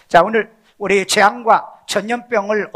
자, 오늘 우리 재앙과 전염병을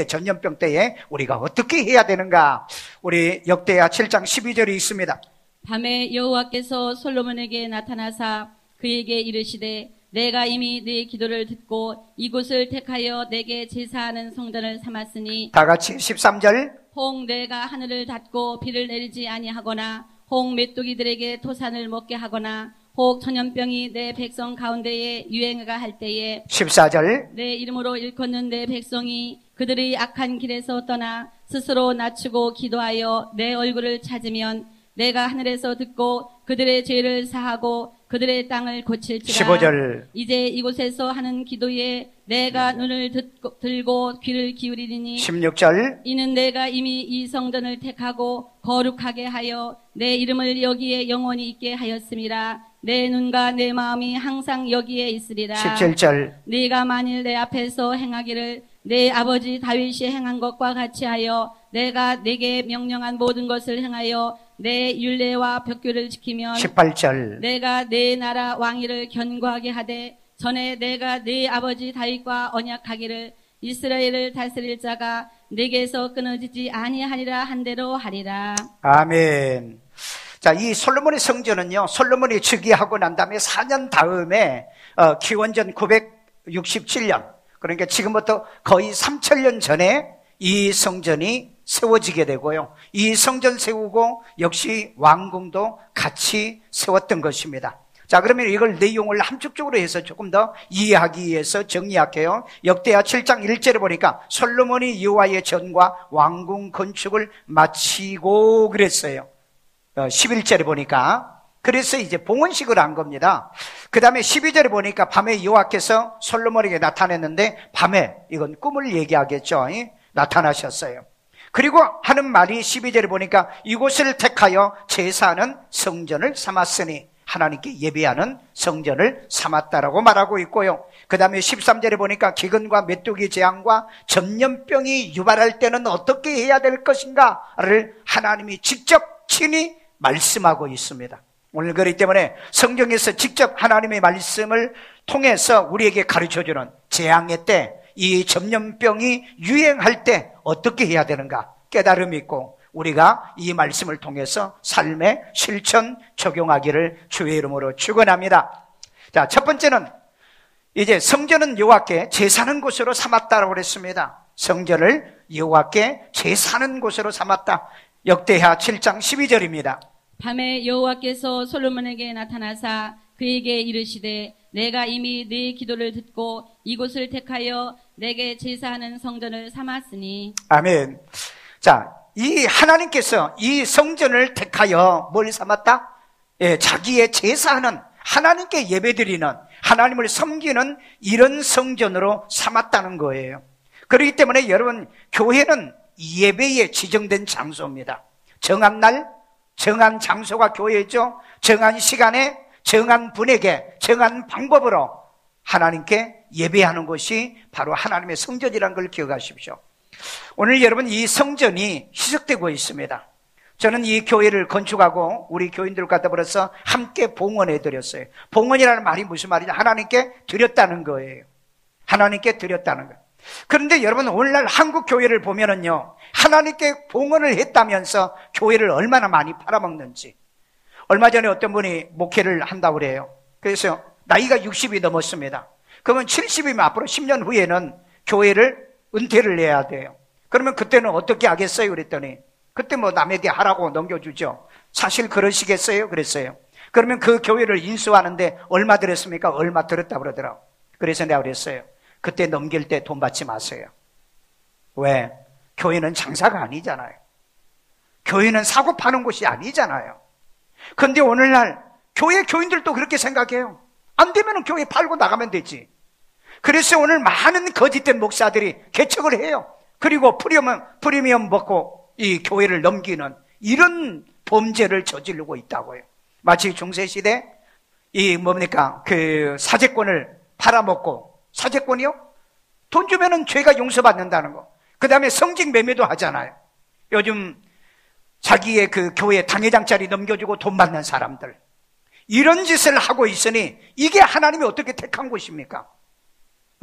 전염병 때에 우리가 어떻게 해야 되는가? 우리 역대하 7장 12절이 있습니다. 밤에 여호와께서 솔로몬에게 나타나사 그에게 이르시되 내가 이미 네 기도를 듣고 이곳을 택하여 내게 제사하는 성전을 삼았으니 다 같이 13절. 혹 내가 하늘을 닫고 비를 내리지 아니하거나 혹 메뚜기들에게 토산을 먹게 하거나 혹 전염병이 내 백성 가운데에 유행가 할 때에 14절. 내 이름으로 일컫는 내 백성이 그들의 악한 길에서 떠나 스스로 낮추고 기도하여 내 얼굴을 찾으면 내가 하늘에서 듣고 그들의 죄를 사하고 그들의 땅을 고칠지라. 15절. 이제 이곳에서 하는 기도에 내가 눈을 들고 귀를 기울이리니 16절. 이는 내가 이미 이 성전을 택하고 거룩하게 하여 내 이름을 여기에 영원히 있게 하였음이라. 내 눈과 내 마음이 항상 여기에 있으리라. 17절. 네가 만일 내 앞에서 행하기를 내 아버지 다윗이 행한 것과 같이 하여 내가 네게 명령한 모든 것을 행하여 내 율례와 벽규를 지키면 18절. 내가 내 나라 왕위를 견고하게 하되 전에 내가 네 아버지 다윗과 언약하기를 이스라엘을 다스릴 자가 네게서 끊어지지 아니하리라 한 대로 하리라. 아멘. 자, 이 솔로몬의 성전은요, 솔로몬이 즉위하고 난 다음에 4년 다음에 기원전 967년, 그러니까 지금부터 거의 3000년 전에 이 성전이 세워지게 되고요. 이 성전 세우고 역시 왕궁도 같이 세웠던 것입니다. 자, 그러면 이걸 내용을 함축적으로 해서 조금 더 이해하기 위해서 정리할게요. 역대하 7장 1절에 보니까 솔로몬이 여호와의 전과 왕궁 건축을 마치고 그랬어요. 11절에 보니까 그래서 이제 봉헌식을 한 겁니다. 그 다음에 12절에 보니까 밤에 여호와께서 솔로몬에게 나타났는데 밤에 이건 꿈을 얘기하겠죠. 나타나셨어요. 그리고 하는 말이 12절에 보니까 이곳을 택하여 제사하는 성전을 삼았으니 하나님께 예배하는 성전을 삼았다라고 말하고 있고요. 그 다음에 13절에 보니까 기근과 메뚜기 재앙과 전염병이 유발할 때는 어떻게 해야 될 것인가를 하나님이 직접 친히 말씀하고 있습니다. 오늘 그렇기 때문에 성경에서 직접 하나님의 말씀을 통해서 우리에게 가르쳐주는 재앙의 때, 이 전염병이 유행할 때 어떻게 해야 되는가 깨달음이 있고 우리가 이 말씀을 통해서 삶에 실천 적용하기를 주의 이름으로 축원합니다. 자, 첫 번째는 이제 성전은 여호와께 제사하는 곳으로 삼았다라고 그랬습니다. 성전을 여호와께 제사하는 곳으로 삼았다. 역대하 7장 12절입니다. 밤에 여호와께서 솔로몬에게 나타나사 그에게 이르시되 내가 이미 네 기도를 듣고 이곳을 택하여 내게 제사하는 성전을 삼았으니. 아멘. 자, 이 하나님께서 이 성전을 택하여 뭘 삼았다? 자기의 제사하는, 하나님께 예배드리는, 하나님을 섬기는 이런 성전으로 삼았다는 거예요. 그렇기 때문에 여러분, 교회는 예배에 지정된 장소입니다. 정한 날, 정한 장소가 교회죠. 정한 시간에, 정한 분에게, 정한 방법으로 하나님께 예배하는 것이 바로 하나님의 성전이라는 걸 기억하십시오. 오늘 여러분, 이 성전이 희석되고 있습니다. 저는 이 교회를 건축하고 우리 교인들을 갖다 버려서 함께 봉헌해 드렸어요. 봉헌이라는 말이 무슨 말이냐? 하나님께 드렸다는 거예요. 하나님께 드렸다는 거예요. 그런데 여러분, 오늘날 한국 교회를 보면은요, 하나님께 봉헌을 했다면서 교회를 얼마나 많이 팔아먹는지. 얼마 전에 어떤 분이 목회를 한다고 그래요. 그래서 나이가 60이 넘었습니다. 그러면 70이면 앞으로 10년 후에는 교회를 은퇴를 해야 돼요. 그러면 그때는 어떻게 하겠어요? 그랬더니 그때 뭐 남에게 하라고 넘겨주죠. 사실 그러시겠어요? 그랬어요. 그러면 그 교회를 인수하는데 얼마 들었습니까? 얼마 들었다 그러더라고. 그래서 내가 그랬어요. 그때 넘길 때 돈 받지 마세요. 왜? 교회는 장사가 아니잖아요. 교회는 사고 파는 곳이 아니잖아요. 그런데 오늘날 교회 교인들도 그렇게 생각해요. 안 되면 교회 팔고 나가면 되지. 그래서 오늘 많은 거짓된 목사들이 개척을 해요. 그리고 프리미엄 먹고 이 교회를 넘기는 이런 범죄를 저지르고 있다고요. 마치 중세시대 그 사제권을 팔아먹고, 사제권이요? 돈 주면은 죄가 용서받는다는 거. 그 다음에 성직 매매도 하잖아요. 요즘 자기의 그 교회 당회장짜리 넘겨주고 돈 받는 사람들. 이런 짓을 하고 있으니 이게 하나님이 어떻게 택한 곳입니까?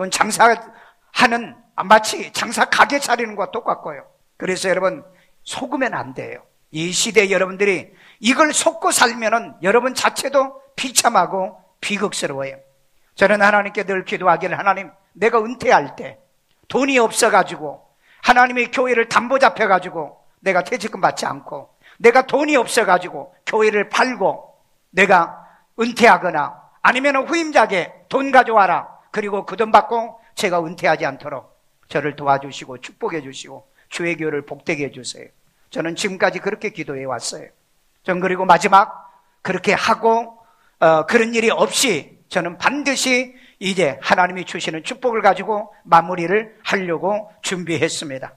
그건 장사하는, 마치 장사 가게 차리는 것과 똑같고요. 그래서 여러분, 속으면 안 돼요. 이 시대에 여러분들이 이걸 속고 살면은 여러분 자체도 비참하고 비극스러워요. 저는 하나님께 늘 기도하기를, 하나님, 내가 은퇴할 때 돈이 없어가지고 하나님의 교회를 담보 잡혀가지고 내가 퇴직금 받지 않고, 내가 돈이 없어가지고 교회를 팔고 내가 은퇴하거나 아니면 후임자에게 돈 가져와라, 그리고 그 돈 받고 제가 은퇴하지 않도록 저를 도와주시고 축복해 주시고 주의 교회를 복되게 해주세요. 저는 지금까지 그렇게 기도해 왔어요. 전 그리고 마지막 그렇게 하고 그런 일이 없이 저는 반드시 이제 하나님이 주시는 축복을 가지고 마무리를 하려고 준비했습니다.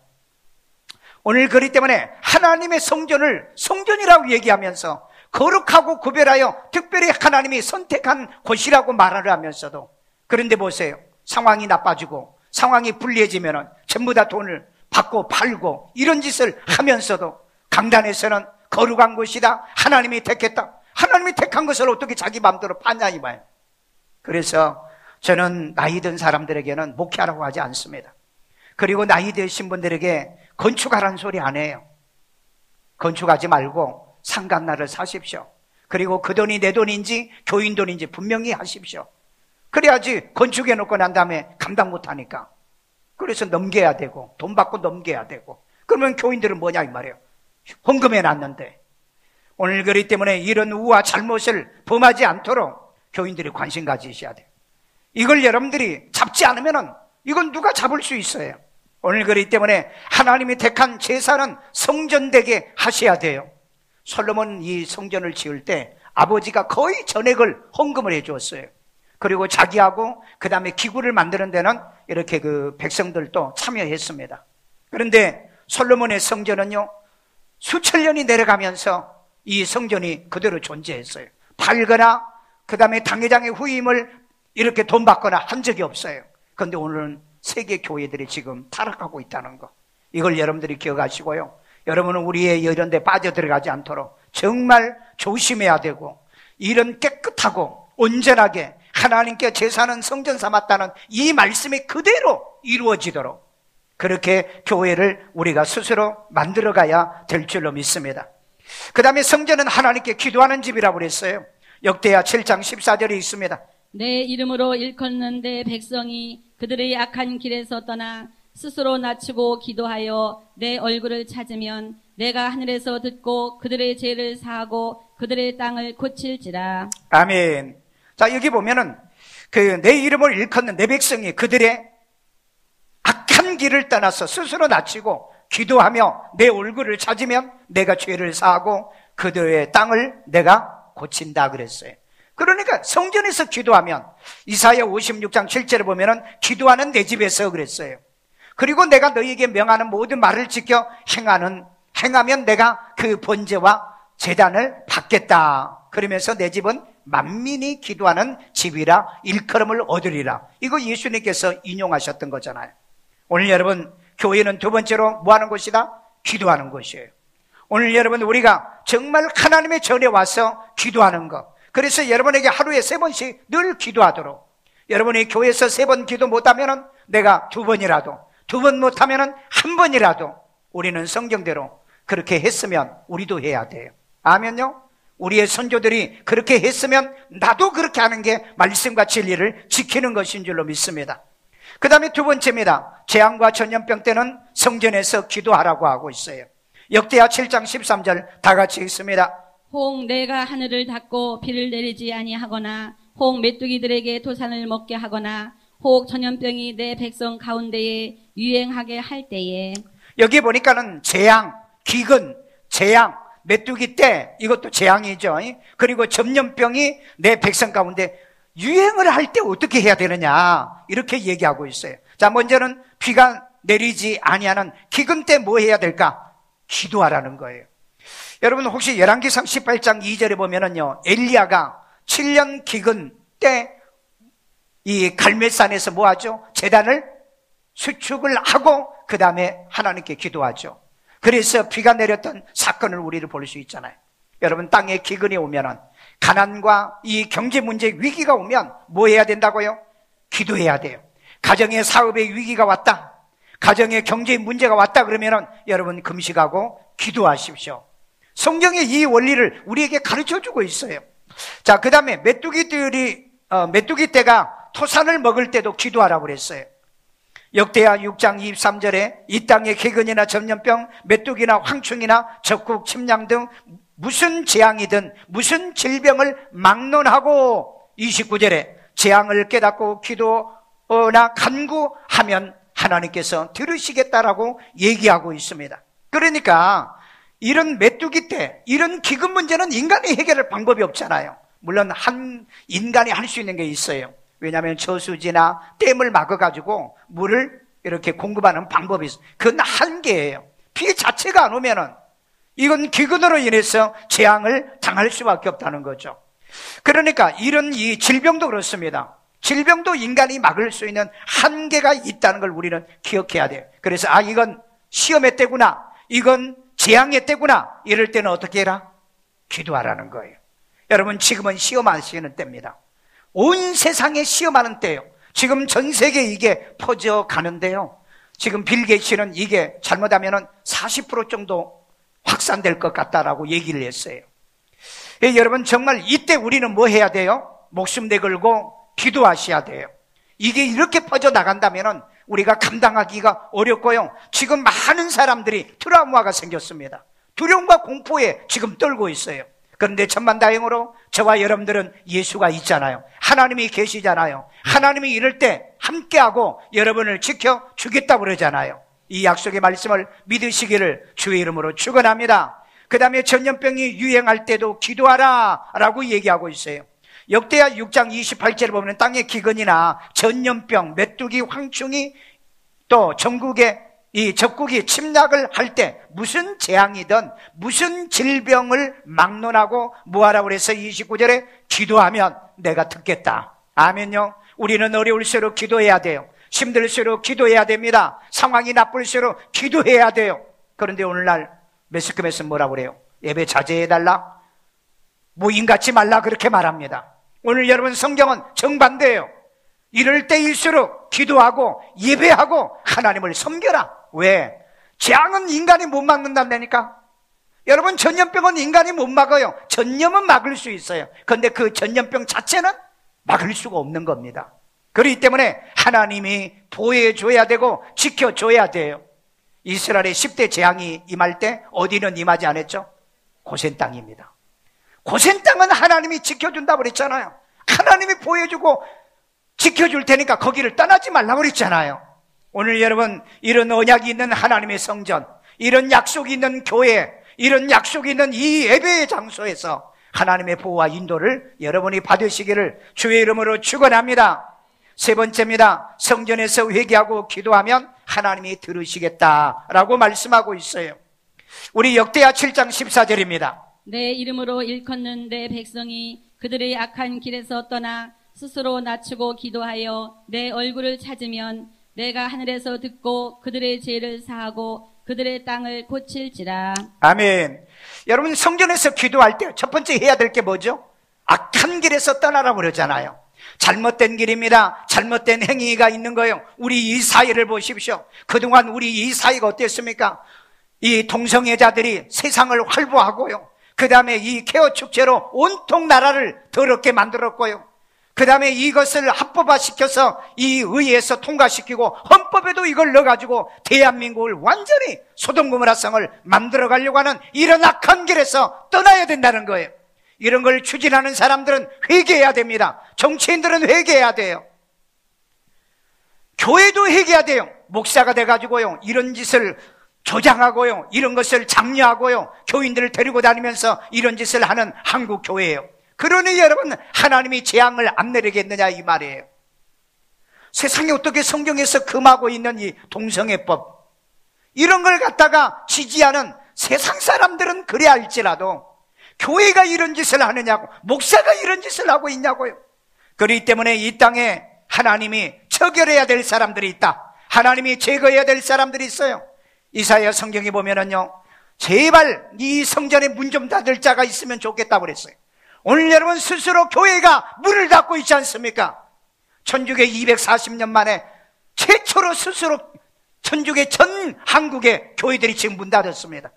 오늘 그렇기 때문에 하나님의 성전을 성전이라고 얘기하면서 거룩하고 구별하여 특별히 하나님이 선택한 곳이라고 말을 하면서도, 그런데 보세요. 상황이 나빠지고 상황이 불리해지면 전부 다 돈을 받고 팔고 이런 짓을 하면서도 강단에서는 거룩한 곳이다, 하나님이 택했다, 하나님이 택한 것을 어떻게 자기 마음대로 파냐 이 말. 그래서 저는 나이 든 사람들에게는 목회하라고 하지 않습니다. 그리고 나이 드신 분들에게 건축하라는 소리 안 해요. 건축하지 말고 상간나를 사십시오. 그리고 그 돈이 내 돈인지 교인 돈인지 분명히 하십시오. 그래야지 건축해 놓고 난 다음에 감당 못하니까. 그래서 넘겨야 되고 돈 받고 넘겨야 되고, 그러면 교인들은 뭐냐 이 말이에요. 헌금해 놨는데. 오늘 그렇기 때문에 이런 우와 잘못을 범하지 않도록 교인들이 관심 가지셔야 돼요. 이걸 여러분들이 잡지 않으면 이건 누가 잡을 수 있어요. 오늘 그렇기 때문에 하나님이 택한 제사는 성전되게 하셔야 돼요. 솔로몬 이 성전을 지을 때 아버지가 거의 전액을 헌금을 해 주었어요. 그리고 자기하고 그 다음에 기구를 만드는 데는 이렇게 그 백성들도 참여했습니다. 그런데 솔로몬의 성전은요, 수천 년이 내려가면서 이 성전이 그대로 존재했어요. 팔거나 그 다음에 당회장의 후임을 이렇게 돈 받거나 한 적이 없어요. 그런데 오늘은 세계 교회들이 지금 타락하고 있다는 거, 이걸 여러분들이 기억하시고요. 여러분은 우리의 이런 데 빠져들어가지 않도록 정말 조심해야 되고, 이런 깨끗하고 온전하게 하나님께 제사는 성전 삼았다는 이 말씀이 그대로 이루어지도록 그렇게 교회를 우리가 스스로 만들어가야 될 줄로 믿습니다. 그 다음에 성전은 하나님께 기도하는 집이라고 그랬어요. 역대하 7장 14절에 있습니다. 내 이름으로 일컫는 내 백성이 그들의 악한 길에서 떠나 스스로 낮추고 기도하여 내 얼굴을 찾으면 내가 하늘에서 듣고 그들의 죄를 사하고 그들의 땅을 고칠지라. 아멘. 자, 여기 보면은 그 내 이름을 일컫는 내 백성이 그들의 악한 길을 떠나서 스스로 낮추고 기도하며 내 얼굴을 찾으면 내가 죄를 사하고 그들의 땅을 내가 고친다 그랬어요. 그러니까 성전에서 기도하면, 이사야 56장 7절에 보면은 기도하는 내 집에서 그랬어요. 그리고 내가 너희에게 명하는 모든 말을 지켜 행하면 내가 그 번제와 제단을 받겠다. 그러면서 내 집은 만민이 기도하는 집이라 일컬음을 얻으리라. 이거 예수님께서 인용하셨던 거잖아요. 오늘 여러분, 교회는 두 번째로 뭐 하는 곳이다? 기도하는 곳이에요. 오늘 여러분, 우리가 정말 하나님의 전에 와서 기도하는 것, 그래서 여러분에게 하루에 3번씩 늘 기도하도록, 여러분이 교회에서 3번 기도 못하면 내가 2번이라도, 2번 못하면 1번이라도 우리는 성경대로 그렇게 했으면 우리도 해야 돼요. 아멘요? 우리의 선조들이 그렇게 했으면 나도 그렇게 하는 게 말씀과 진리를 지키는 것인 줄로 믿습니다. 그 다음에 두 번째입니다. 재앙과 전염병 때는 성전에서 기도하라고 하고 있어요. 역대하 7장 13절 다 같이 읽습니다. 혹 내가 하늘을 닫고 비를 내리지 아니하거나 혹 메뚜기들에게 도산을 먹게 하거나 혹 전염병이 내 백성 가운데에 유행하게 할 때에. 여기 보니까는 재앙, 기근, 재앙, 메뚜기 때 이것도 재앙이죠. 그리고 전염병이 내 백성 가운데 유행을 할 때 어떻게 해야 되느냐 이렇게 얘기하고 있어요. 자, 먼저는 비가 내리지 아니하는 기근 때 뭐 해야 될까? 기도하라는 거예요. 여러분 혹시 열왕기상 18장 2절에 보면은요, 엘리야가 7년 기근 때 이 갈멜산에서 뭐 하죠? 제단을 수축을 하고 그 다음에 하나님께 기도하죠. 그래서 비가 내렸던 사건을 우리를 볼 수 있잖아요. 여러분, 땅에 기근이 오면은, 가난과 이 경제 문제 위기가 오면 뭐 해야 된다고요? 기도해야 돼요. 가정의 사업의 위기가 왔다, 가정의 경제의 문제가 왔다 그러면은 여러분 금식하고 기도하십시오. 성경에 이 원리를 우리에게 가르쳐주고 있어요. 자, 그 다음에 메뚜기 떼가 토산을 먹을 때도 기도하라고 그랬어요. 역대하 6장 23절에 이 땅에 개근이나 전염병, 메뚜기나 황충이나 적국, 침량 등 무슨 재앙이든 무슨 질병을 막론하고 29절에 재앙을 깨닫고 기도나 간구하면 하나님께서 들으시겠다라고 얘기하고 있습니다. 그러니까 이런 메뚜기 떼, 이런 기근 문제는 인간이 해결할 방법이 없잖아요. 물론 한 인간이 할 수 있는 게 있어요. 왜냐하면 저수지나 댐을 막아가지고 물을 이렇게 공급하는 방법이 있어요. 그건 한계예요. 비 자체가 안 오면은 이건 기근으로 인해서 재앙을 당할 수밖에 없다는 거죠. 그러니까 이런 이 질병도 그렇습니다. 질병도 인간이 막을 수 있는 한계가 있다는 걸 우리는 기억해야 돼요. 그래서 이건 시험의 때구나, 이건 재앙의 때구나, 이럴 때는 어떻게 해라? 기도하라는 거예요. 여러분, 지금은 시험하시는 때입니다. 온 세상에 시험하는 때예요. 지금 전 세계에 이게 퍼져가는데요, 지금 빌 게이츠는 이게 잘못하면 40% 정도 확산될 것 같다라고 얘기를 했어요. 여러분, 정말 이때 우리는 뭐 해야 돼요? 목숨 내걸고 기도하셔야 돼요. 이게 이렇게 퍼져나간다면 우리가 감당하기가 어렵고요, 지금 많은 사람들이 트라우마가 생겼습니다. 두려움과 공포에 지금 떨고 있어요. 그런데 천만다행으로 저와 여러분들은 예수가 있잖아요. 하나님이 계시잖아요. 하나님이 이럴 때 함께하고 여러분을 지켜주겠다고 그러잖아요. 이 약속의 말씀을 믿으시기를 주의 이름으로 축원합니다. 그 다음에 전염병이 유행할 때도 기도하라 라고 얘기하고 있어요. 역대하 6장 28절을 보면 땅의 기근이나 전염병, 메뚜기, 황충이 또 전국에 이 적국이 침략을 할 때 무슨 재앙이든 무슨 질병을 막론하고 뭐하라고 그래서 29절에 기도하면 내가 듣겠다. 아멘요. 우리는 어려울수록 기도해야 돼요. 힘들수록 기도해야 됩니다. 상황이 나쁠수록 기도해야 돼요. 그런데 오늘날 매스컴에서 뭐라고 그래요? 예배 자제해달라, 모임 갖지 말라, 그렇게 말합니다. 오늘 여러분, 성경은 정반대예요. 이럴 때일수록 기도하고 예배하고 하나님을 섬겨라. 왜? 재앙은 인간이 못 막는다니까. 여러분, 전염병은 인간이 못 막아요. 전염은 막을 수 있어요. 그런데 그 전염병 자체는 막을 수가 없는 겁니다. 그렇기 때문에 하나님이 보호해줘야 되고 지켜줘야 돼요. 이스라엘의 10대 재앙이 임할 때 어디는 임하지 않았죠? 고센 땅입니다. 고센 땅은 하나님이 지켜준다고 그랬잖아요. 하나님이 보호해주고 지켜줄 테니까 거기를 떠나지 말라고 그랬잖아요. 오늘 여러분, 이런 언약이 있는 하나님의 성전, 이런 약속이 있는 교회, 이런 약속이 있는 이 예배의 장소에서 하나님의 보호와 인도를 여러분이 받으시기를 주의 이름으로 축원합니다. 세 번째입니다. 성전에서 회개하고 기도하면 하나님이 들으시겠다라고 말씀하고 있어요. 우리 역대하 7장 14절입니다. 내 이름으로 일컫는 내 백성이 그들의 악한 길에서 떠나 스스로 낮추고 기도하여 내 얼굴을 찾으면 내가 하늘에서 듣고 그들의 죄를 사하고 그들의 땅을 고칠지라. 아멘. 여러분, 성전에서 기도할 때 첫 번째 해야 될 게 뭐죠? 악한 길에서 떠나라고 그러잖아요. 잘못된 길입니다. 잘못된 행위가 있는 거예요. 우리 이사야를 보십시오. 그동안 우리 이사야가 어땠습니까? 이 동성애자들이 세상을 활보하고요, 그 다음에 이 케어 축제로 온통 나라를 더럽게 만들었고요, 그 다음에 이것을 합법화시켜서 이 의회에서 통과시키고 헌법에도 이걸 넣어가지고 대한민국을 완전히 소돔 고모라성을 만들어가려고 하는 이런 악한 길에서 떠나야 된다는 거예요. 이런 걸 추진하는 사람들은 회개해야 됩니다. 정치인들은 회개해야 돼요. 교회도 회개해야 돼요. 목사가 돼가지고요, 이런 짓을 조장하고요, 이런 것을 장려하고요, 교인들을 데리고 다니면서 이런 짓을 하는 한국 교회예요. 그러니 여러분, 하나님이 재앙을 안 내리겠느냐 이 말이에요. 세상에 어떻게 성경에서 금하고 있는 이 동성애법, 이런 걸 갖다가 지지하는 세상 사람들은 그래 할지라도 교회가 이런 짓을 하느냐고, 목사가 이런 짓을 하고 있냐고요. 그렇기 때문에 이 땅에 하나님이 처결해야 될 사람들이 있다. 하나님이 제거해야 될 사람들이 있어요. 이사야 성경에 보면은요, 제발 이 성전에 문 좀 닫을 자가 있으면 좋겠다고 그랬어요. 오늘 여러분, 스스로 교회가 문을 닫고 있지 않습니까? 천주교 240년 만에 서로 스스로 천주교 전 한국의 교회들이 지금 문 닫았습니다.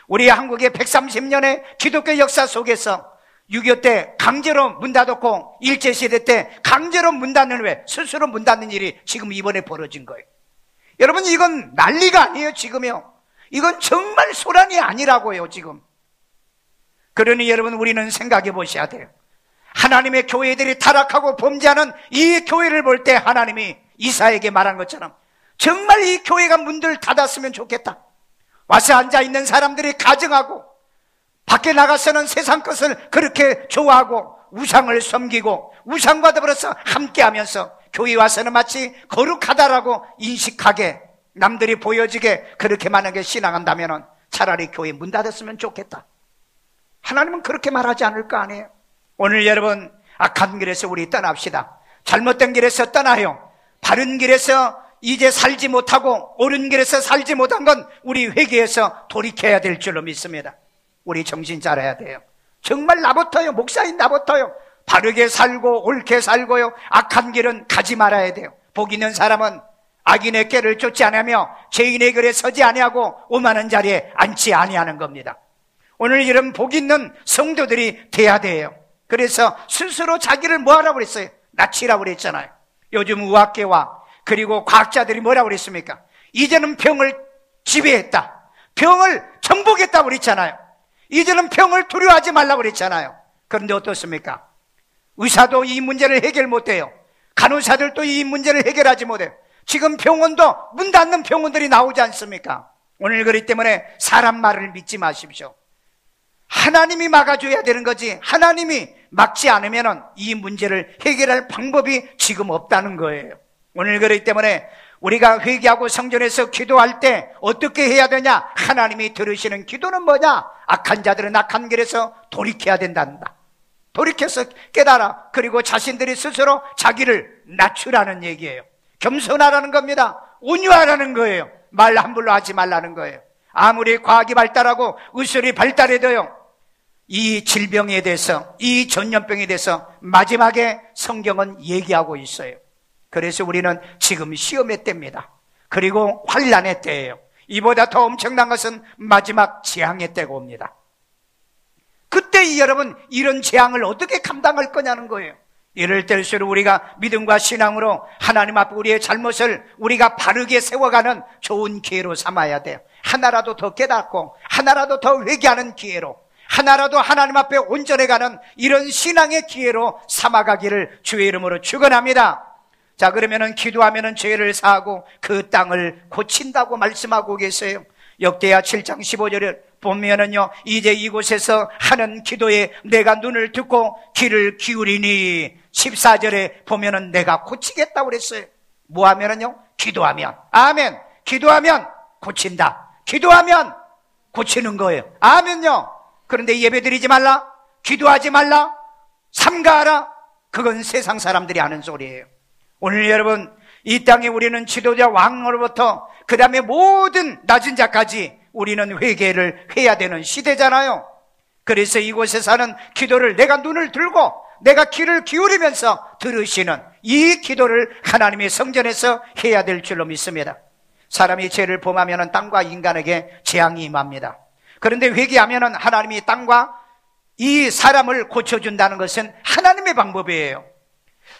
우리 한국의 130년의 기독교 역사 속에서 6.25 때 강제로 문 닫았고 일제시대 때 강제로 문 닫는 왜 스스로 문 닫는 일이 지금 이번에 벌어진 거예요. 여러분, 이건 난리가 아니에요. 지금요, 이건 정말 소란이 아니라고요. 지금. 그러니 여러분, 우리는 생각해 보셔야 돼요. 하나님의 교회들이 타락하고 범죄하는 이 교회를 볼 때 하나님이 이사에게 말한 것처럼 정말 이 교회가 문들 닫았으면 좋겠다. 와서 앉아있는 사람들이 가정하고 밖에 나가서는 세상 것을 그렇게 좋아하고 우상을 섬기고 우상과 더불어서 함께하면서 교회 와서는 마치 거룩하다라고 인식하게, 남들이 보여지게 그렇게 만약에 신앙한다면 차라리 교회 문 닫았으면 좋겠다. 하나님은 그렇게 말하지 않을 거 아니에요. 오늘 여러분, 악한 길에서 우리 떠납시다. 잘못된 길에서 떠나요. 바른 길에서 이제 살지 못하고 옳은 길에서 살지 못한 건 우리 회개해서 돌이켜야 될 줄로 믿습니다. 우리 정신 차려야 돼요. 정말 나부터요, 목사인 나부터요, 바르게 살고 옳게 살고요, 악한 길은 가지 말아야 돼요. 복 있는 사람은 악인의 꾀를 쫓지 아니하며 죄인의 길에 서지 아니하고 오만한 자리에 앉지 아니하는 겁니다. 오늘 이런 복 있는 성도들이 돼야 돼요. 그래서 스스로 자기를 뭐하라고 그랬어요? 낮추라고 그랬잖아요. 요즘 의학계와 그리고 과학자들이 뭐라고 그랬습니까? 이제는 병을 지배했다, 병을 정복했다고 그랬잖아요. 이제는 병을 두려워하지 말라고 그랬잖아요. 그런데 어떻습니까? 의사도 이 문제를 해결 못해요. 간호사들도 이 문제를 해결하지 못해요. 지금 병원도 문 닫는 병원들이 나오지 않습니까? 오늘 그렇기 때문에 사람 말을 믿지 마십시오. 하나님이 막아줘야 되는 거지, 하나님이 막지 않으면 이 문제를 해결할 방법이 지금 없다는 거예요. 오늘 그렇기 때문에 우리가 회개하고 성전에서 기도할 때 어떻게 해야 되냐? 하나님이 들으시는 기도는 뭐냐? 악한 자들은 악한 길에서 돌이켜야 된단다. 돌이켜서 깨달아, 그리고 자신들이 스스로 자기를 낮추라는 얘기예요. 겸손하라는 겁니다. 온유하라는 거예요. 말 함부로 하지 말라는 거예요. 아무리 과학이 발달하고 의술이 발달해도요, 이 질병에 대해서, 이 전염병에 대해서 마지막에 성경은 얘기하고 있어요. 그래서 우리는 지금 시험의 때입니다. 그리고 환난의 때예요. 이보다 더 엄청난 것은 마지막 재앙의 때가 옵니다. 그때 여러분, 이런 재앙을 어떻게 감당할 거냐는 거예요. 이럴 때일수록 우리가 믿음과 신앙으로 하나님 앞에 우리의 잘못을 우리가 바르게 세워가는 좋은 기회로 삼아야 돼요. 하나라도 더 깨닫고 하나라도 더 회개하는 기회로, 하나라도 하나님 앞에 온전해가는 이런 신앙의 기회로 삼아가기를 주의 이름으로 축원합니다. 자, 그러면은 기도하면은 죄를 사하고 그 땅을 고친다고 말씀하고 계세요. 역대하 7장 15절에 보면은요, 이제 이곳에서 하는 기도에 내가 눈을 듣고 귀를 기울이니, 14절에 보면은 내가 고치겠다고 그랬어요. 뭐 하면은요? 기도하면. 아멘. 기도하면 고친다. 기도하면 고치는 거예요. 아멘요. 그런데 예배드리지 말라, 기도하지 말라, 삼가하라, 그건 세상 사람들이 하는 소리예요. 오늘 여러분, 이 땅에 우리는 지도자 왕으로부터 그 다음에 모든 낮은 자까지 우리는 회개를 해야 되는 시대잖아요. 그래서 이곳에 사는 기도를 내가 눈을 들고 내가 귀를 기울이면서 들으시는 이 기도를 하나님의 성전에서 해야 될 줄로 믿습니다. 사람이 죄를 범하면 땅과 인간에게 재앙이 임합니다. 그런데 회개하면 하나님이 땅과 이 사람을 고쳐준다는 것은 하나님의 방법이에요.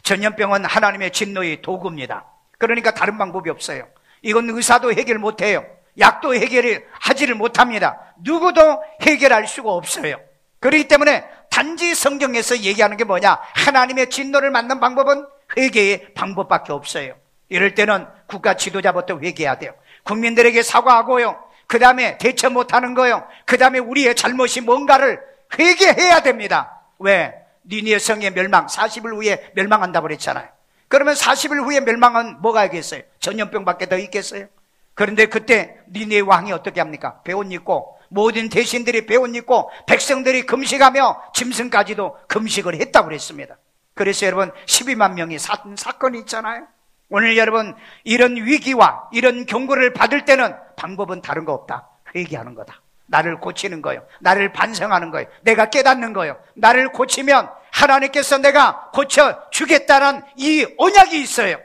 전염병은 하나님의 진노의 도구입니다. 그러니까 다른 방법이 없어요. 이건 의사도 해결 못해요. 약도 해결을 하지를 못합니다. 누구도 해결할 수가 없어요. 그렇기 때문에 단지 성경에서 얘기하는 게 뭐냐? 하나님의 진노를 막는 방법은 회개의 방법밖에 없어요. 이럴 때는 국가 지도자부터 회개해야 돼요. 국민들에게 사과하고요, 그 다음에 대처 못하는 거요, 그 다음에 우리의 잘못이 뭔가를 회개해야 됩니다. 왜? 니느웨 성의 멸망, 40일 후에 멸망한다고 그랬잖아요. 그러면 40일 후에 멸망은 뭐가 있겠어요? 전염병밖에 더 있겠어요? 그런데 그때 니느웨 왕이 어떻게 합니까? 배옷 입고, 모든 대신들이 배옷 입고 백성들이 금식하며 짐승까지도 금식을 했다고 그랬습니다. 그래서 여러분, 12만 명이 사건이 있잖아요. 오늘 여러분, 이런 위기와 이런 경고를 받을 때는 방법은 다른 거 없다. 회개하는 거다. 나를 고치는 거예요. 나를 반성하는 거예요. 내가 깨닫는 거예요. 나를 고치면 하나님께서 내가 고쳐주겠다는 이 언약이 있어요.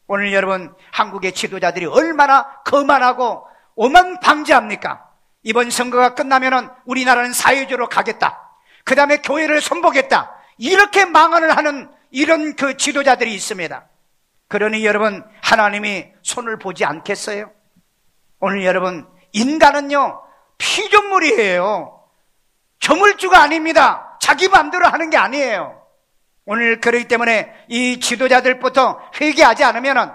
오늘 여러분, 한국의 지도자들이 얼마나 거만하고 오만방자합니까? 이번 선거가 끝나면은 우리나라는 사회주의로 가겠다, 그 다음에 교회를 손보겠다, 이렇게 망언을 하는 이런 그 지도자들이 있습니다. 그러니 여러분, 하나님이 손을 보지 않겠어요? 오늘 여러분, 인간은요 피조물이에요. 조물주가 아닙니다. 자기 마음대로 하는 게 아니에요. 오늘 그렇기 때문에 이 지도자들부터 회개하지 않으면은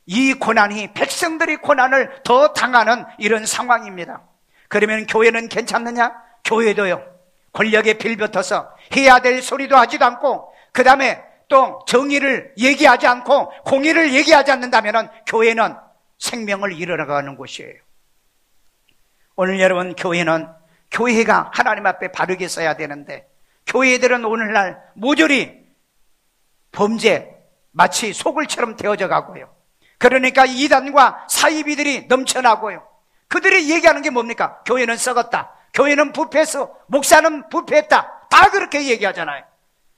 이 고난이, 백성들이 고난을 더 당하는 이런 상황입니다. 그러면 교회는 괜찮느냐? 교회도요, 권력에 빌붙어서 해야 될 소리도 하지도 않고, 그 다음에 또 정의를 얘기하지 않고 공의를 얘기하지 않는다면은 교회는 생명을 잃어가는 곳이에요. 오늘 여러분, 교회가 하나님 앞에 바르게 서야 되는데, 교회들은 오늘날 모조리 범죄, 마치 소굴처럼 되어져 가고요. 그러니까 이단과 사이비들이 넘쳐나고요. 그들이 얘기하는 게 뭡니까? 교회는 썩었다, 교회는 부패했어, 목사는 부패했다, 다 그렇게 얘기하잖아요.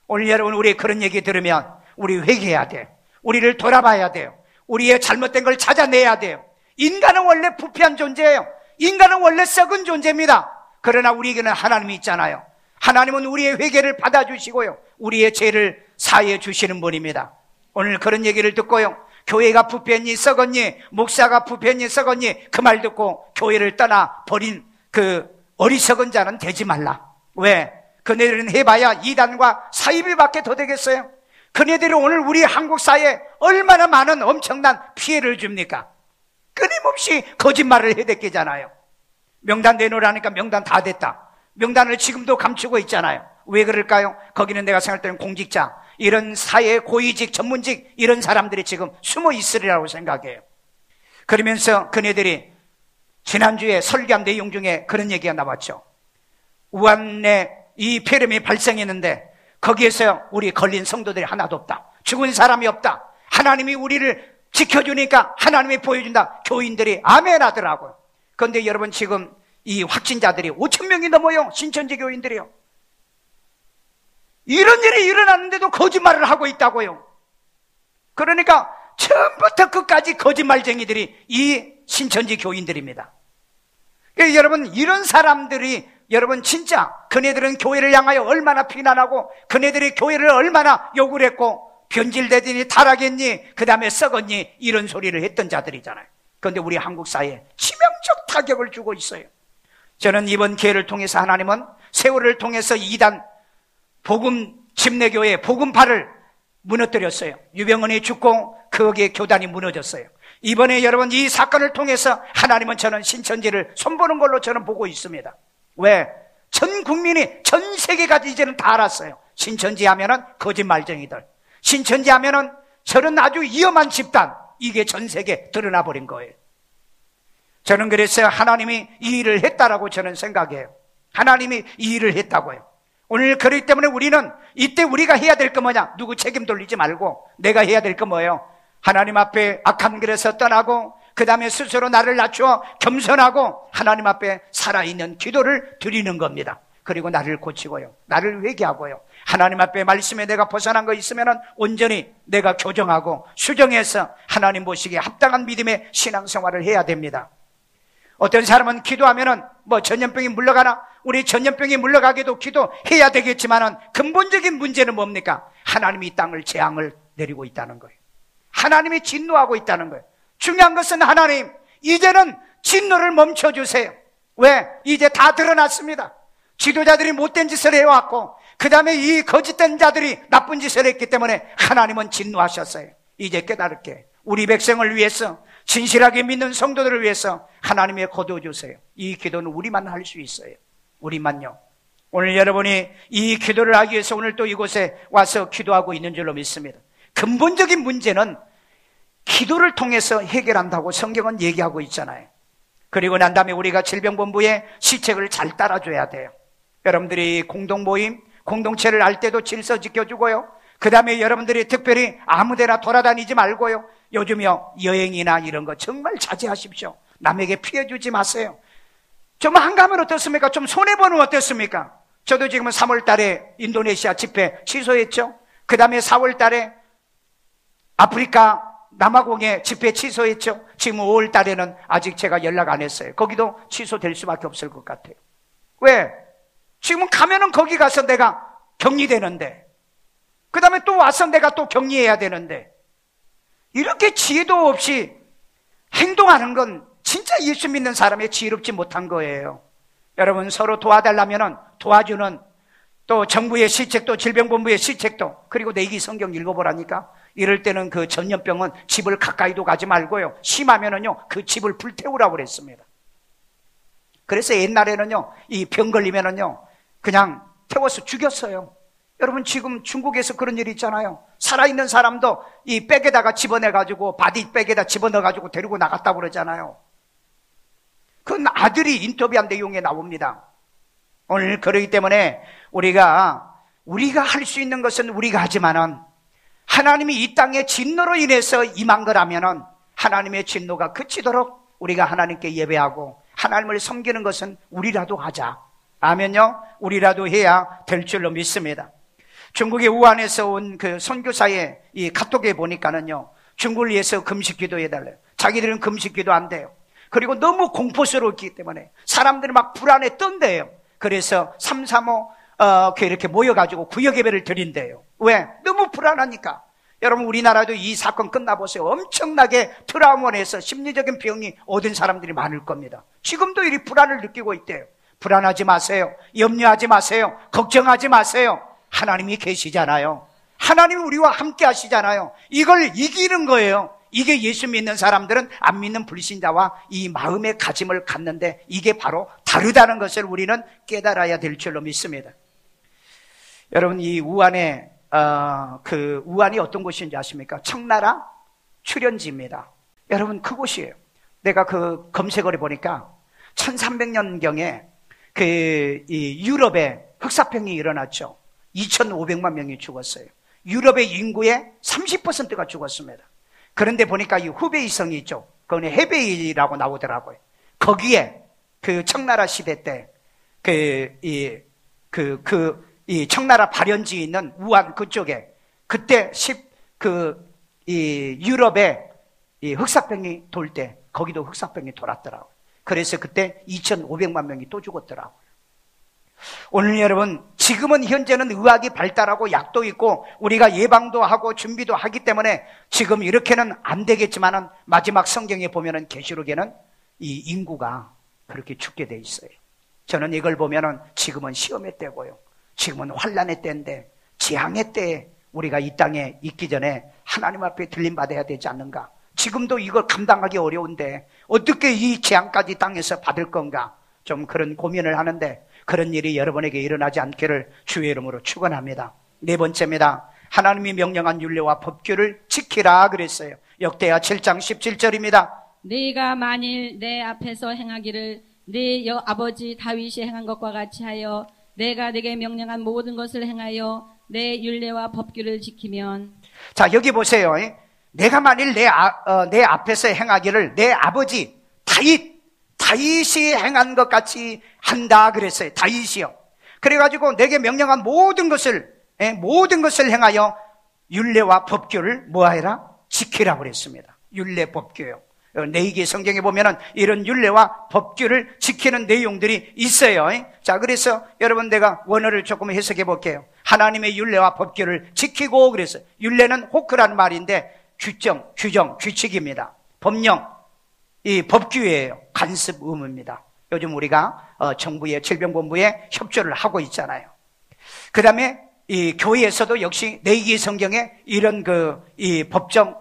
오늘 여러분, 우리 그런 얘기 들으면 우리 회개해야 돼요. 우리를 돌아봐야 돼요. 우리의 잘못된 걸 찾아내야 돼요. 인간은 원래 부패한 존재예요. 인간은 원래 썩은 존재입니다. 그러나 우리에게는 하나님이 있잖아요. 하나님은 우리의 회개를 받아주시고요, 우리의 죄를 사해 주시는 분입니다. 오늘 그런 얘기를 듣고요, 교회가 부패했니 썩었니, 목사가 부패했니 썩었니, 그 말 듣고 교회를 떠나 버린 그 어리석은 자는 되지 말라. 왜? 그네들은 해봐야 이단과 사이비밖에 더 되겠어요? 그네들이 오늘 우리 한국 사회에 얼마나 많은 엄청난 피해를 줍니까? 끊임없이 거짓말을 해댔겠잖아요. 명단 내놓으라니까 명단 다 됐다. 명단을 지금도 감추고 있잖아요. 왜 그럴까요? 거기는 내가 생각할 때는 공직자, 이런 사회 고위직, 전문직, 이런 사람들이 지금 숨어 있으리라고 생각해요. 그러면서 그네들이 지난주에 설교한 내용 중에 그런 얘기가 나왔죠. 우한에 이 폐렴이 발생했는데 거기에서 우리 걸린 성도들이 하나도 없다, 죽은 사람이 없다, 하나님이 우리를 지켜주니까 하나님이 보여준다, 교인들이 아멘 하더라고요. 그런데 여러분, 지금 이 확진자들이 5,000명이 넘어요. 신천지 교인들이요. 이런 일이 일어났는데도 거짓말을 하고 있다고요. 그러니까 처음부터 끝까지 거짓말쟁이들이 이 신천지 교인들입니다. 그러니까 여러분, 이런 사람들이, 여러분 진짜 그네들은 교회를 향하여 얼마나 비난하고, 그네들이 교회를 얼마나 욕을 했고, 변질되더니 타락했니, 그 다음에 썩었니, 이런 소리를 했던 자들이잖아요. 그런데 우리 한국 사회에 치명적 타격을 주고 있어요. 저는 이번 기회를 통해서 하나님은 세월을 통해서 이단 복음 집례교회 복음파를 무너뜨렸어요. 유병헌이 죽고 거기에 교단이 무너졌어요. 이번에 여러분, 이 사건을 통해서 하나님은 저는 신천지를 손보는 걸로 저는 보고 있습니다. 왜? 전 국민이, 전 세계가 이제는 다 알았어요. 신천지 하면은 거짓말쟁이들, 신천지 하면은 저런 아주 위험한 집단, 이게 전 세계에 드러나 버린 거예요. 저는 그래서 하나님이 이 일을 했다라고 저는 생각해요. 하나님이 이 일을 했다고요. 오늘 그렇기 때문에 우리는 이때 우리가 해야 될 거 뭐냐? 누구 책임 돌리지 말고 내가 해야 될 거 뭐예요? 하나님 앞에 악한 길에서 떠나고, 그 다음에 스스로 나를 낮추어 겸손하고 하나님 앞에 살아있는 기도를 드리는 겁니다. 그리고 나를 고치고요, 나를 회개하고요, 하나님 앞에 말씀에 내가 벗어난 거 있으면 온전히 내가 교정하고 수정해서 하나님 보시기에 합당한 믿음의 신앙생활을 해야 됩니다. 어떤 사람은 기도하면은 전염병이 물러가나? 우리 전염병이 물러가게도 기도해야 되겠지만은 근본적인 문제는 뭡니까? 하나님이 이 땅을 재앙을 내리고 있다는 거예요. 하나님이 진노하고 있다는 거예요. 중요한 것은 하나님, 이제는 진노를 멈춰주세요. 왜? 이제 다 드러났습니다. 지도자들이 못된 짓을 해왔고, 그 다음에 이 거짓된 자들이 나쁜 짓을 했기 때문에 하나님은 진노하셨어요. 이제 깨달을게. 우리 백성을 위해서, 진실하게 믿는 성도들을 위해서 하나님의 거두어주세요. 이 기도는 우리만 할 수 있어요. 우리만요. 오늘 여러분이 이 기도를 하기 위해서 오늘 또 이곳에 와서 기도하고 있는 줄로 믿습니다. 근본적인 문제는 기도를 통해서 해결한다고 성경은 얘기하고 있잖아요. 그리고 난 다음에 우리가 질병본부의 시책을 잘 따라줘야 돼요. 여러분들이 공동모임, 공동체를 할 때도 질서 지켜주고요, 그 다음에 여러분들이 특별히 아무데나 돌아다니지 말고요, 요즘요 여행이나 이런 거 정말 자제하십시오. 남에게 피해 주지 마세요. 좀 한가하면 어떻습니까? 좀 손해보는 어떻습니까? 저도 지금 3월 달에 인도네시아 집회 취소했죠. 그 다음에 4월 달에 아프리카 남아공에 집회 취소했죠. 지금 5월 달에는 아직 제가 연락 안 했어요. 거기도 취소될 수밖에 없을 것 같아요. 왜? 지금 가면은 거기 가서 내가 격리되는데, 그 다음에 또 와서 내가 또 격리해야 되는데, 이렇게 지혜도 없이 행동하는 건 진짜 예수 믿는 사람의 지혜롭지 못한 거예요. 여러분, 서로 도와달라면 도와주는, 또 정부의 시책도, 질병본부의 시책도, 그리고 내기 성경 읽어보라니까. 이럴 때는 그 전염병은 집을 가까이도 가지 말고요, 심하면은요 그 집을 불태우라고 그랬습니다. 그래서 옛날에는요 이 병 걸리면은요 그냥 태워서 죽였어요. 여러분, 지금 중국에서 그런 일이 있잖아요. 살아있는 사람도 이 백에다가 집어내가지고, 바디백에다 집어넣어가지고 데리고 나갔다고 그러잖아요. 그건 아들이 인터뷰한 내용에 나옵니다. 오늘 그러기 때문에 우리가 할 수 있는 것은 우리가 하지만은, 하나님이 이 땅에 진노로 인해서 임한 거라면은 하나님의 진노가 그치도록 우리가 하나님께 예배하고 하나님을 섬기는 것은 우리라도 하자. 아멘요? 우리라도 해야 될 줄로 믿습니다. 중국의 우한에서 온 그 선교사의 이 카톡에 보니까는요, 중국을 위해서 금식 기도해달래요. 자기들은 금식 기도 안 돼요. 그리고 너무 공포스러웠기 때문에 사람들이 막 불안에 떤대요. 그래서 335 이렇게 모여가지고 구역 예배를 드린대요. 왜? 너무 불안하니까. 여러분, 우리나라도 이 사건 끝나보세요. 엄청나게 트라우마에서 심리적인 병이 얻은 사람들이 많을 겁니다. 지금도 이 불안을 느끼고 있대요. 불안하지 마세요. 염려하지 마세요. 걱정하지 마세요. 하나님이 계시잖아요. 하나님이 우리와 함께 하시잖아요. 이걸 이기는 거예요. 이게 예수 믿는 사람들은 안 믿는 불신자와 이 마음의 가짐을 갖는데, 이게 바로 다르다는 것을 우리는 깨달아야 될 줄로 믿습니다. 여러분, 이 우한에 그 우한이 어떤 곳인지 아십니까? 청나라 출연지입니다. 여러분, 그곳이에요. 내가 그 검색을 해보니까 1300년경에 이 유럽에 흑사병이 일어났죠. 2500만 명이 죽었어요. 유럽의 인구의 30%가 죽었습니다. 그런데 보니까 이 후베이 성이 있죠. 그건 헤베이라고 나오더라고요. 거기에 그 청나라 시대 때 이 청나라 발현지에 있는 우한 그쪽에 그때 이 유럽에 이 흑사병이 돌 때 거기도 흑사병이 돌았더라고요. 그래서 그때 2500만 명이 또 죽었더라고요. 오늘 여러분, 지금은 현재는 의학이 발달하고 약도 있고 우리가 예방도 하고 준비도 하기 때문에 지금 이렇게는 안 되겠지만은, 마지막 성경에 보면은 계시록에는 이 인구가 그렇게 죽게 돼 있어요. 저는 이걸 보면은 지금은 시험의 때고요, 지금은 환난의 때인데, 재앙의 때에 우리가 이 땅에 있기 전에 하나님 앞에 들림받아야 되지 않는가. 지금도 이걸 감당하기 어려운데 어떻게 이 재앙까지 땅에서 받을 건가, 좀 그런 고민을 하는데, 그런 일이 여러분에게 일어나지 않기를 주의 이름으로 축원합니다. 네 번째입니다. 하나님이 명령한 율례와 법규를 지키라 그랬어요. 역대하 7장 17절입니다. 네가 만일 내 앞에서 행하기를 네 아버지 다윗이 행한 것과 같이 하여 내가 네게 명령한 모든 것을 행하여 내 율례와 법규를 지키면. 자, 여기 보세요. 내가 만일 내 앞에서 행하기를 내 아버지 다윗이 행한 것 같이 한다 그랬어요. 다윗이요. 그래가지고 내게 명령한 모든 것을 행하여 율례와 법규를 뭐하라? 지키라 그랬습니다. 율례 법규요. 레위기 성경에 보면은 이런 율례와 법규를 지키는 내용들이 있어요. 자, 그래서 여러분, 내가 원어를 조금 해석해 볼게요. 하나님의 율례와 법규를 지키고 그랬어요. 율례는 호크라는 말인데 규정, 규칙입니다. 법령, 이 법규예요. 간섭 의무입니다. 요즘 우리가 정부의 질병본부에 협조를 하고 있잖아요. 그 다음에 이 교회에서도 역시 레위기 성경에 이런 이 법정,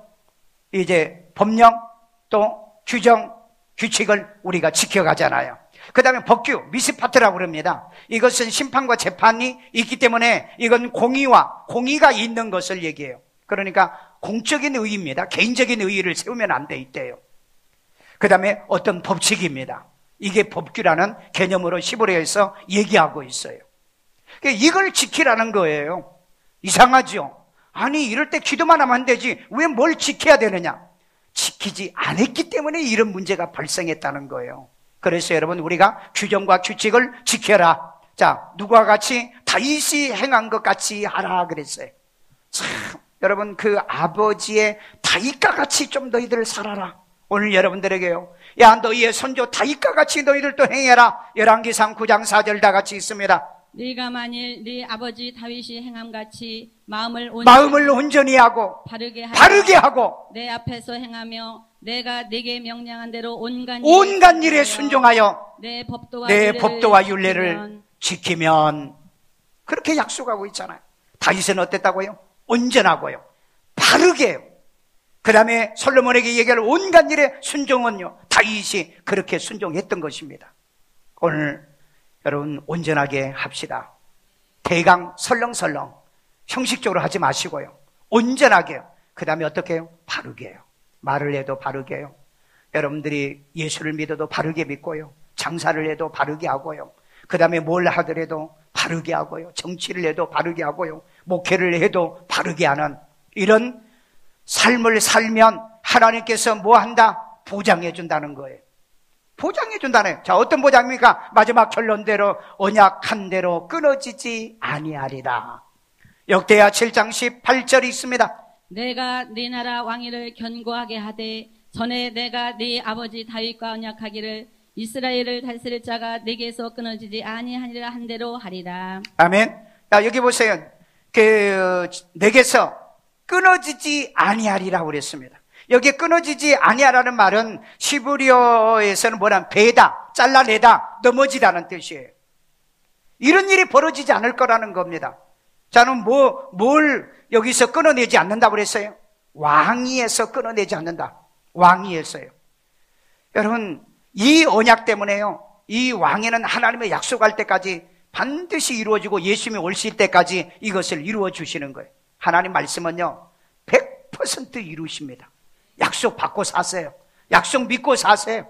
법령 또 규정, 규칙을 우리가 지켜가잖아요. 그 다음에 법규, 미스파트라고 그럽니다. 이것은 심판과 재판이 있기 때문에 이건 공의가 있는 것을 얘기해요. 그러니까 공적인 의의입니다. 개인적인 의의를 세우면 안 돼 있대요. 그 다음에 어떤 법칙입니다. 이게 법규라는 개념으로 히브리어에서 얘기하고 있어요. 이걸 지키라는 거예요. 이상하죠? 아니, 이럴 때 기도만 하면 되지 왜 뭘 지켜야 되느냐? 지키지 않았기 때문에 이런 문제가 발생했다는 거예요. 그래서 여러분, 우리가 규정과 규칙을 지켜라. 자, 누구와 같이? 다윗이 행한 것 같이 하라 그랬어요. 참, 여러분 그 아버지의 다윗과 같이 좀 너희들 살아라. 오늘 여러분들에게요, 야 너희의 손주 다윗과 같이 너희들도 행해라. 열왕기상 9장 4절 다 같이 있습니다. 네가 만일 네 아버지 다윗이 행함같이 마음을 온전히 하고 바르게 하고 내 앞에서 행하며 내가 네게 명령한 대로 온갖 일에 순종하여 내 법도와 율례를 지키면, 그렇게 약속하고 있잖아요. 다윗은 어땠다고요? 온전하고요, 바르게요. 그 다음에 솔로몬에게 얘기할 온갖 일에 순종은요, 다윗이 그렇게 순종했던 것입니다. 오늘 여러분 온전하게 합시다. 대강 설렁설렁 형식적으로 하지 마시고요, 온전하게요. 그 다음에 어떻게 해요? 바르게 해요. 말을 해도 바르게 해요. 여러분들이 예수를 믿어도 바르게 믿고요, 장사를 해도 바르게 하고요, 그 다음에 뭘 하더라도 바르게 하고요, 정치를 해도 바르게 하고요, 목회를 해도 바르게 하는 이런 삶을 살면 하나님께서 뭐 한다? 보장해 준다는 거예요. 보장해 준다네. 자, 어떤 보장입니까? 마지막 결론대로 언약한 대로 끊어지지 아니하리라. 역대하 7장 18절이 있습니다. 내가 네 나라 왕위를 견고하게 하되 전에 내가 네 아버지 다윗과 언약하기를 이스라엘을 다스릴 자가 네게서 끊어지지 아니하리라 한 대로 하리라. 아멘. 자, 여기 보세요. 내게서 끊어지지 아니하리라고 그랬습니다. 여기 끊어지지 아니하라는 말은 히브리어에서는 뭐란 베다, 잘라내다, 넘어지다는 뜻이에요. 이런 일이 벌어지지 않을 거라는 겁니다. 자는 뭘 여기서 끊어내지 않는다고 그랬어요? 왕위에서 끊어내지 않는다. 왕위에서요. 여러분, 이 언약 때문에요, 이 왕위는 하나님의 약속할 때까지 반드시 이루어지고 예수님이 오실 때까지 이것을 이루어 주시는 거예요. 하나님 말씀은요 100% 이루십니다. 약속 받고 사세요. 약속 믿고 사세요.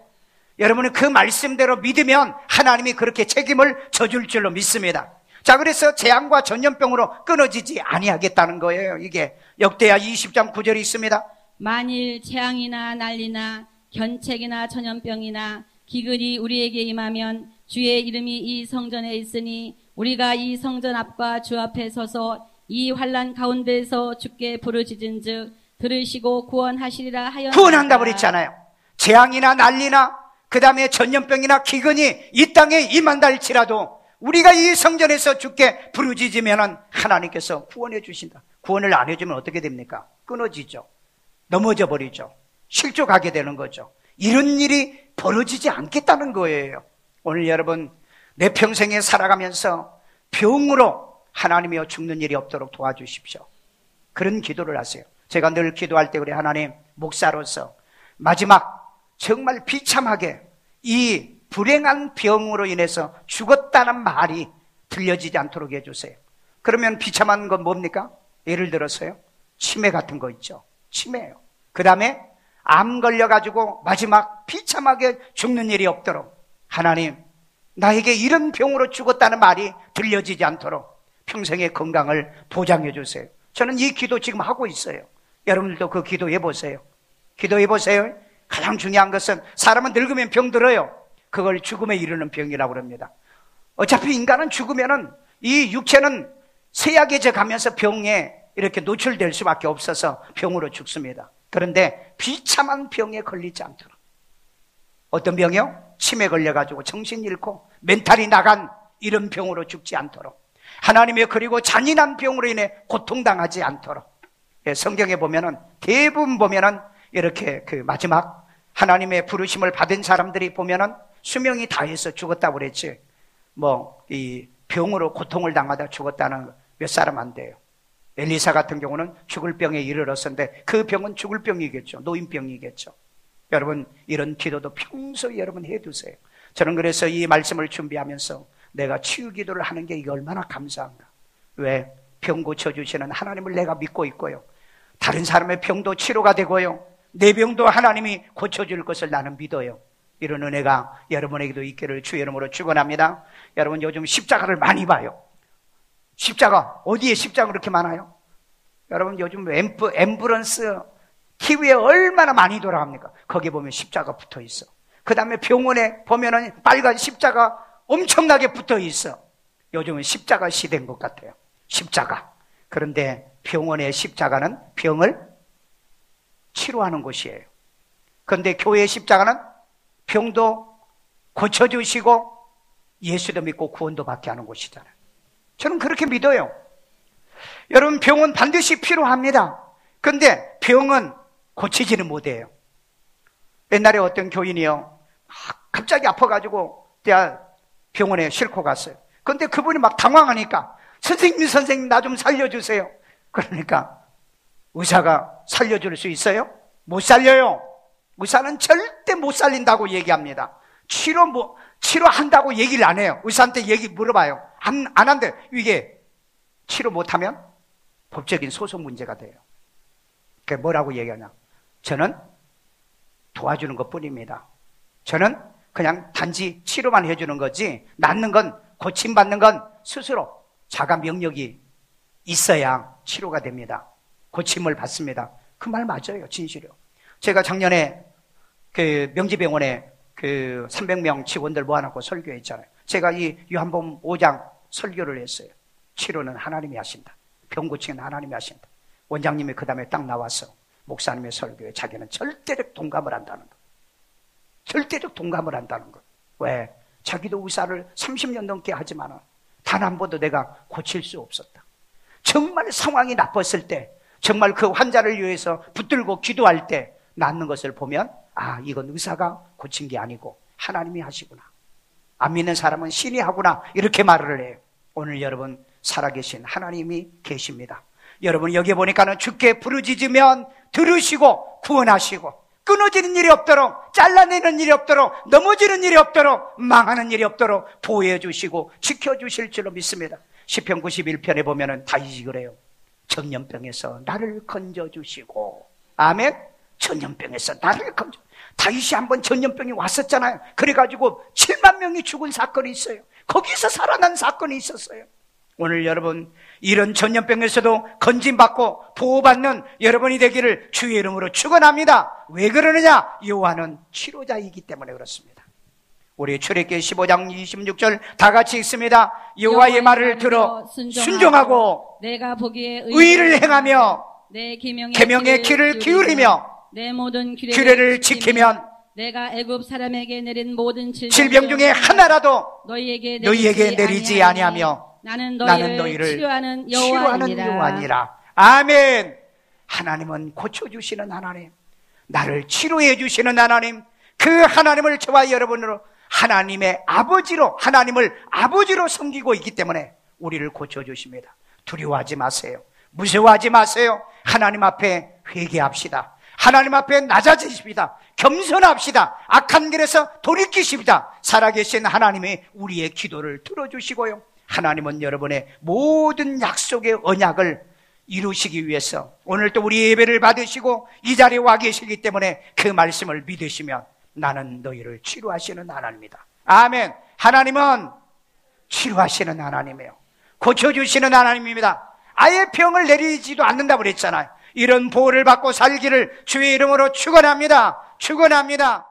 여러분은 그 말씀대로 믿으면 하나님이 그렇게 책임을 져줄 줄로 믿습니다. 자, 그래서 재앙과 전염병으로 끊어지지 아니하겠다는 거예요. 이게 역대하 20장 9절이 있습니다. 만일 재앙이나 난리나 견책이나 전염병이나 기근이 우리에게 임하면 주의 이름이 이 성전에 있으니 우리가 이 성전 앞과 주 앞에 서서 이 환난 가운데에서 주께 부르짖은즉 들으시고 구원하시리라 하였나이다. 구원한다고 그랬잖아요. 재앙이나 난리나 그 다음에 전염병이나 기근이 이 땅에 임한다 할지라도 우리가 이 성전에서 주께 부르짖으면 하나님께서 구원해 주신다. 구원을 안 해주면 어떻게 됩니까? 끊어지죠. 넘어져 버리죠. 실족하게 되는 거죠. 이런 일이 벌어지지 않겠다는 거예요. 오늘 여러분 내 평생에 살아가면서 병으로 하나님이여 죽는 일이 없도록 도와주십시오. 그런 기도를 하세요. 제가 늘 기도할 때 그래, 하나님 목사로서 마지막 정말 비참하게 이 불행한 병으로 인해서 죽었다는 말이 들려지지 않도록 해주세요. 그러면 비참한 건 뭡니까? 예를 들어서요, 치매 같은 거 있죠. 치매예요. 그 다음에 암 걸려가지고 마지막 비참하게 죽는 일이 없도록 하나님 나에게 이런 병으로 죽었다는 말이 들려지지 않도록 평생의 건강을 보장해 주세요. 저는 이 기도 지금 하고 있어요. 여러분들도 그 기도해 보세요. 기도해 보세요. 가장 중요한 것은 사람은 늙으면 병들어요. 그걸 죽음에 이르는 병이라고 합니다. 어차피 인간은 죽으면은 이 육체는 쇠약해져 가면서 병에 이렇게 노출될 수밖에 없어서 병으로 죽습니다. 그런데 비참한 병에 걸리지 않도록. 어떤 병이요? 치매 걸려가지고 정신 잃고 멘탈이 나간 이런 병으로 죽지 않도록, 하나님의 그리고 잔인한 병으로 인해 고통당하지 않도록. 성경에 보면은 대부분 보면은 이렇게 그 마지막 하나님의 부르심을 받은 사람들이 보면은 수명이 다해서 죽었다고 그랬지, 뭐 이 병으로 고통을 당하다 죽었다는 몇 사람 안 돼요. 엘리사 같은 경우는 죽을 병에 이르렀었는데 그 병은 죽을 병이겠죠. 노인병이겠죠. 여러분 이런 기도도 평소에 여러분 해두세요. 저는 그래서 이 말씀을 준비하면서 내가 치유 기도를 하는 게 이게 얼마나 감사한가. 왜? 병 고쳐주시는 하나님을 내가 믿고 있고요, 다른 사람의 병도 치료가 되고요, 내 병도 하나님이 고쳐줄 것을 나는 믿어요. 이런 은혜가 여러분에게도 있기를 주의 이름으로 축원합니다. 여러분 요즘 십자가를 많이 봐요. 십자가, 어디에 십자가 그렇게 많아요? 여러분 요즘 앰뷸런스 TV에 얼마나 많이 돌아갑니까? 거기 보면 십자가 붙어 있어. 그 다음에 병원에 보면은 빨간 십자가 엄청나게 붙어 있어. 요즘은 십자가 시대인 것 같아요. 십자가. 그런데 병원의 십자가는 병을 치료하는 곳이에요. 그런데 교회의 십자가는 병도 고쳐주시고 예수도 믿고 구원도 받게 하는 곳이잖아요. 저는 그렇게 믿어요. 여러분, 병은 반드시 필요합니다. 그런데 병은 고치지는 못해요. 옛날에 어떤 교인이요, 갑자기 아파가지고 병원에 싣고 갔어요. 그런데 그분이 막 당황하니까 선생님 나 좀 살려주세요. 그러니까 의사가 살려줄 수 있어요? 못 살려요. 의사는 절대 못 살린다고 얘기합니다. 치료한다고 얘기를 안 해요. 의사한테 물어봐요. 안 한대. 이게 치료 못하면 법적인 소송 문제가 돼요. 그게 뭐라고 얘기하냐? 저는 도와주는 것 뿐입니다. 저는 그냥 단지 치료만 해주는 거지, 낫는 건, 고침받는 건 스스로 자가 명력이 있어야 치료가 됩니다. 고침을 받습니다. 그 말 맞아요. 진실이요. 제가 작년에 그 명지병원에 그 300명 직원들 모아놓고 설교했잖아요. 제가 이 요한복음 5장 설교를 했어요. 치료는 하나님이 하신다. 병 고치는 하나님이 하신다. 원장님이 그 다음에 딱 나와서 목사님의 설교에 자기는 절대적 동감을 한다는 거. 절대적 동감을 한다는 거. 왜? 자기도 의사를 30년 넘게 하지만 단 한 번도 내가 고칠 수 없었다. 정말 상황이 나빴을 때, 정말 그 환자를 위해서 붙들고 기도할 때 낫는 것을 보면, 아, 이건 의사가 고친 게 아니고 하나님이 하시구나. 안 믿는 사람은 신이 하구나. 이렇게 말을 해요. 오늘 여러분 살아계신 하나님이 계십니다. 여러분 여기 보니까는 주께 부르짖으면 들으시고 구원하시고, 끊어지는 일이 없도록, 잘라내는 일이 없도록, 넘어지는 일이 없도록, 망하는 일이 없도록 보호해 주시고 지켜주실 줄로 믿습니다. 시편 91편에 보면은 다윗이 그래요. 전염병에서 나를 건져주시고. 아멘. 전염병에서 나를 건져. 다윗이 한번 전염병이 왔었잖아요. 그래가지고 7만 명이 죽은 사건이 있어요. 거기서 살아난 사건이 있었어요. 오늘 여러분 이런 전염병에서도 건진받고 보호받는 여러분이 되기를 주의 이름으로 축원합니다. 왜 그러느냐? 여호와는 치료자이기 때문에 그렇습니다. 우리 출애굽기 15장 26절 다 같이 읽습니다. 여호와의 말을 들어 순종하고 내가 보기에 의를 행하며 내 계명의 귀를 기울이며 내 모든 규례를 지키면 내가 애굽 사람에게 내린 모든 질병 중에 하나라도 너희에게 내리지 아니하며 나는 너희를 치료하는 여호와니라. 아멘. 하나님은 고쳐주시는 하나님, 나를 치료해 주시는 하나님, 그 하나님을 저와 여러분으로 하나님의 아버지로, 하나님을 아버지로 섬기고 있기 때문에 우리를 고쳐주십니다. 두려워하지 마세요. 무서워하지 마세요. 하나님 앞에 회개합시다. 하나님 앞에 낮아지십니다. 겸손합시다. 악한 길에서 돌이키십니다. 살아계신 하나님이 우리의 기도를 들어주시고요, 하나님은 여러분의 모든 약속의 언약을 이루시기 위해서 오늘 또 우리 예배를 받으시고 이 자리에 와 계시기 때문에 그 말씀을 믿으시면 나는 너희를 치료하시는 하나님이다. 아멘. 하나님은 치료하시는 하나님이에요. 고쳐주시는 하나님입니다. 아예 병을 내리지도 않는다고 그랬잖아요. 이런 보호를 받고 살기를 주의 이름으로 축원합니다. 축원합니다.